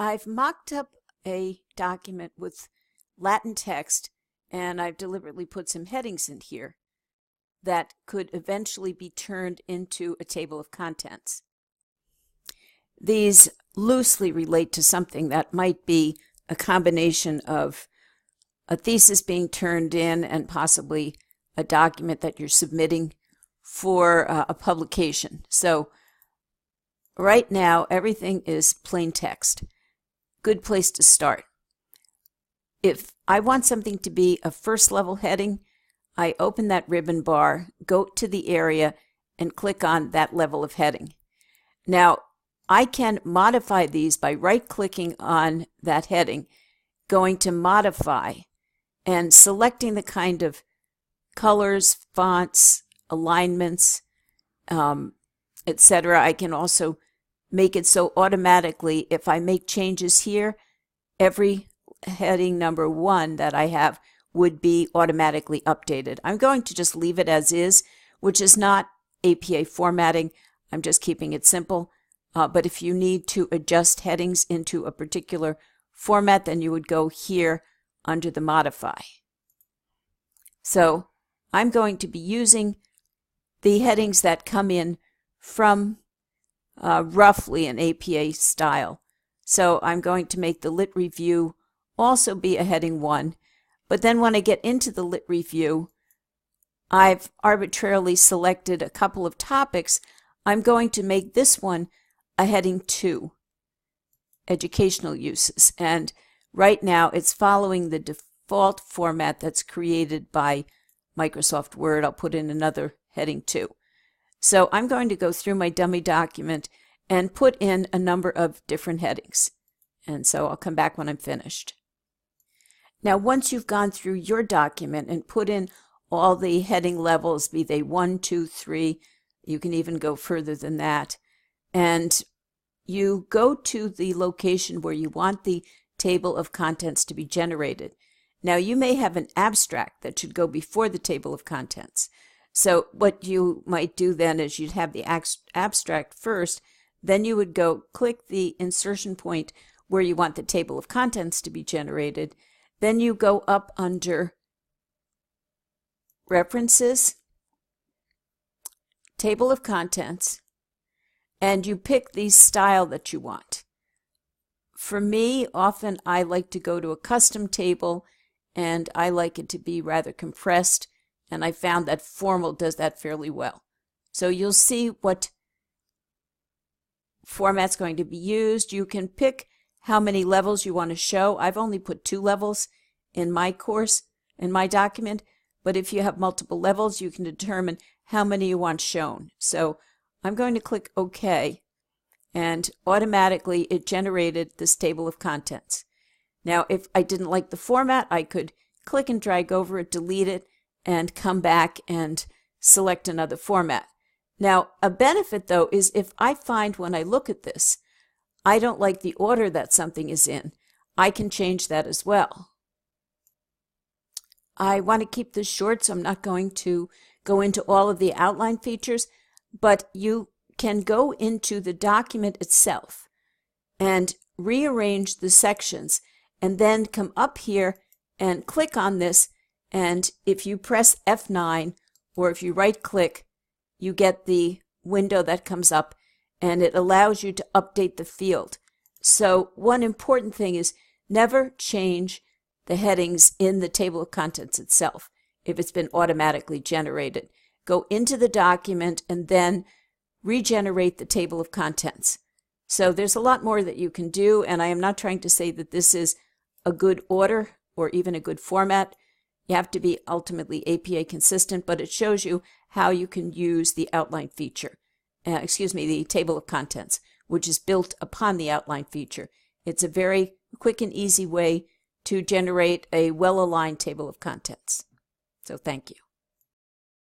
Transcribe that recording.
I've mocked up a document with Latin text, and I've deliberately put some headings in here that could eventually be turned into a table of contents. These loosely relate to something that might be a combination of a thesis being turned in and possibly a document that you're submitting for a publication. So right now, everything is plain text. Good place to start. If I want something to be a first level heading, I open that ribbon bar, go to the area, and click on that level of heading. Now, I can modify these by right-clicking on that heading, going to Modify, and selecting the kind of colors, fonts, alignments, etc. I can also make it so automatically if I make changes here, every heading number 1 that I have would be automatically updated. I'm going to just leave it as is, which is not APA formatting. I'm just keeping it simple. But if you need to adjust headings into a particular format, then you would go here under the Modify. So I'm going to be using the headings that come in from roughly an APA style. So I'm going to make the Lit Review also be a heading 1. But then when I get into the Lit Review, I've arbitrarily selected a couple of topics. I'm going to make this one a heading 2, Educational Uses. And right now it's following the default format that's created by Microsoft Word. I'll put in another heading 2. So I'm going to go through my dummy document and put in a number of different headings. And so I'll come back when I'm finished. Now, once you've gone through your document and put in all the heading levels, be they 1, 2, 3, you can even go further than that, and you go to the location where you want the table of contents to be generated. Now, you may have an abstract that should go before the table of contents. So what you might do then is you'd have the abstract first, then you would go click the insertion point where you want the table of contents to be generated. Then you go up under References, Table of Contents, and you pick the style that you want. For me, often I like to go to a custom table, and I like it to be rather compressed, and I found that Formal does that fairly well. So you'll see what format's going to be used. You can pick how many levels you want to show. I've only put 2 levels in my course, in my document, but if you have multiple levels, you can determine how many you want shown. So I'm going to click OK, and automatically it generated this table of contents. Now, if I didn't like the format, I could click and drag over it, delete it, and come back and select another format. Now, a benefit, though, is if I find when I look at this, I don't like the order that something is in, I can change that as well. I want to keep this short, so I'm not going to go into all of the outline features, but you can go into the document itself and rearrange the sections, and then come up here and click on this, and if you press F9 or if you right-click, you get the window that comes up, and it allows you to update the field. So one important thing is never change the headings in the table of contents itself if it's been automatically generated. Go into the document and then regenerate the table of contents. So there's a lot more that you can do, and I am not trying to say that this is a good order or even a good format. You have to be ultimately APA consistent, but it shows you how you can use the outline feature, the table of contents, which is built upon the outline feature. It's a very quick and easy way to generate a well-aligned table of contents. So thank you.